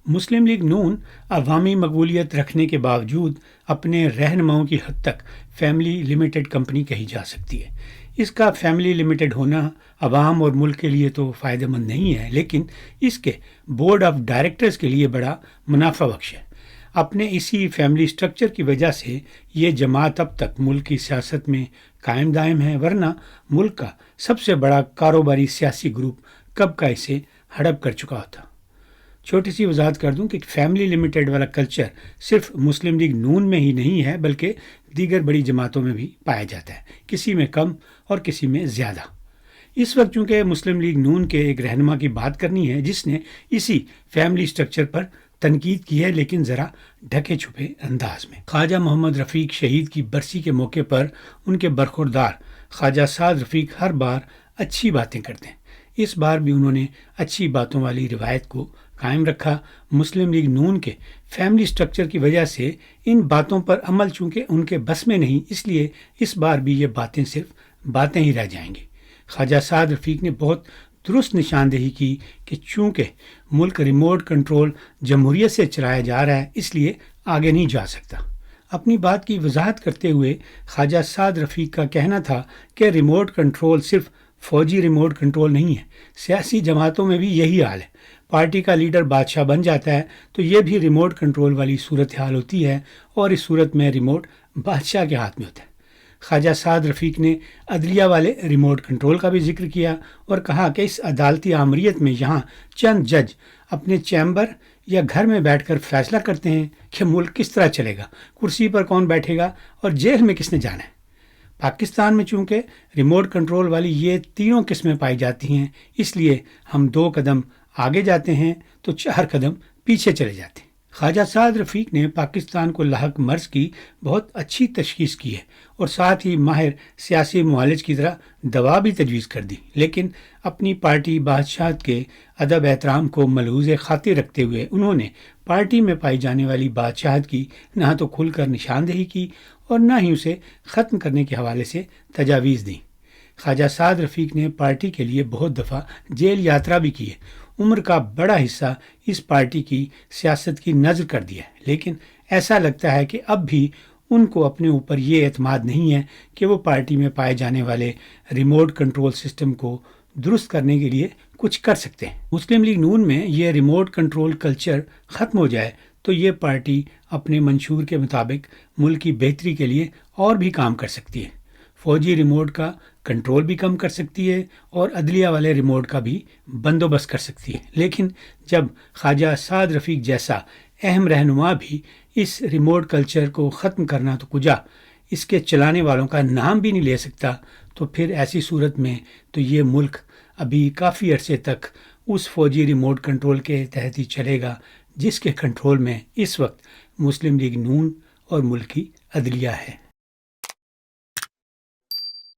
مسلم league نون عوامی مقبولیت رکھنے کے باوجود اپنے رہنماؤں کی حد تک فیملی لمیٹڈ کمپنی کہی جا سکتی ہے۔ اس کا فیملی لمیٹڈ ہونا عوام اور ملک کے لیے تو فائدہ مند نہیں ہے، لیکن اس کے بورڈ آف ڈائریکٹرز کے لیے بڑا منافع بخش ہے۔ اپنے اسی فیملی سٹرکچر کی وجہ سے یہ جماعت اب تک ملک کی سیاست میں قائم دائم ہے، ورنہ ملک کا سب سے بڑا کاروباری سیاسی گروپ کب کا اسے ہڑپ کر چکا ہوتا۔ چھوٹی سی وضاحت کر دوں کہ فیملی لمیٹڈ والا کلچر صرف مسلم لیگ نون میں ہی نہیں ہے، بلکہ دیگر بڑی جماعتوں میں بھی پایا جاتا ہے، کسی میں کم اور کسی میں زیادہ۔ اس وقت چونکہ مسلم لیگ نون کے ایک رہنما کی بات کرنی ہے جس نے اسی فیملی سٹرکچر پر تنقید کی ہے، لیکن ذرا ڈھکے چھپے انداز میں۔ خواجہ محمد رفیق شہید کی برسی کے موقع پر ان کے برخوردار خواجہ سعد رفیق ہر بار اچھی باتیں کرتے ہیں۔ اس بار بھی انہوں نے اچھی باتوں والی روایت کو قائم رکھا۔ مسلم لیگ نون کے فیملی سٹرکچر کی وجہ سے ان باتوں پر عمل چونکہ ان کے بس میں نہیں، اس لیے اس بار بھی یہ باتیں صرف باتیں ہی رہ جائیں گی۔ خواجہ سعد رفیق نے بہت درست نشاندہی کی کہ چونکہ ملک ریموٹ کنٹرول جمہوریت سے چلایا جا رہا ہے، اس لیے آگے نہیں جا سکتا۔ اپنی بات کی وضاحت کرتے ہوئے خواجہ سعد رفیق کا کہنا تھا کہ ریموٹ کنٹرول صرف فوجی ریموٹ کنٹرول نہیں ہے، سیاسی جماعتوں میں بھی یہی حال ہے۔ پارٹی کا لیڈر بادشاہ بن جاتا ہے تو یہ بھی ریموٹ کنٹرول والی صورتحال ہوتی ہے، اور اس صورت میں ریموٹ بادشاہ کے ہاتھ میں ہوتا ہے۔ خواجہ سعد رفیق نے عدلیہ والے ریموٹ کنٹرول کا بھی ذکر کیا اور کہا کہ اس عدالتی آمریت میں یہاں چند جج اپنے چیمبر یا گھر میں بیٹھ کر فیصلہ کرتے ہیں کہ ملک کس طرح چلے گا، کرسی پر کون بیٹھے گا اور جیل میں کس نے جانا ہے۔ پاکستان میں چونکہ ریموٹ کنٹرول والی یہ تینوں قسمیں پائی جاتی ہیں، اس لیے ہم 2 قدم آگے جاتے ہیں تو 4 قدم پیچھے چلے جاتے ہیں۔ خواجہ سعد رفیق نے پاکستان کو لاحق مرض کی بہت اچھی تشخیص کی ہے اور ساتھ ہی ماہر سیاسی معالج کی طرح دوا بھی تجویز کر دی، لیکن اپنی پارٹی بادشاہت کے ادب احترام کو ملحوظ خاطر رکھتے ہوئے انہوں نے پارٹی میں پائی جانے والی بادشاہت کی نہ تو کھل کر نشاندہی کی اور نہ ہی اسے ختم کرنے کے حوالے سے تجاویز دیں۔ خواجہ سعد رفیق نے پارٹی کے لیے بہت دفعہ جیل یاترا بھی کی ہے، عمر کا بڑا حصہ اس پارٹی کی سیاست کی نظر کر دیا ہے، لیکن ایسا لگتا ہے کہ اب بھی ان کو اپنے اوپر یہ اعتماد نہیں ہے کہ وہ پارٹی میں پائے جانے والے ریموٹ کنٹرول سسٹم کو درست کرنے کے لیے کچھ کر سکتے ہیں۔ مسلم لیگ نون میں یہ ریموٹ کنٹرول کلچر ختم ہو جائے تو یہ پارٹی اپنے منشور کے مطابق ملک کی بہتری کے لیے اور بھی کام کر سکتی ہے، فوجی ریموٹ کا کنٹرول بھی کم کر سکتی ہے اور عدلیہ والے ریموٹ کا بھی بندوبست کر سکتی ہے۔ لیکن جب خواجہ سعد رفیق جیسا اہم رہنما بھی اس ریموٹ کلچر کو ختم کرنا تو کجا اس کے چلانے والوں کا نام بھی نہیں لے سکتا، تو پھر ایسی صورت میں تو یہ ملک ابھی کافی عرصے تک اس فوجی ریموٹ کنٹرول کے تحت ہی چلے گا جس کے کنٹرول میں اس وقت مسلم لیگ نون اور ملکی عدلیہ ہے۔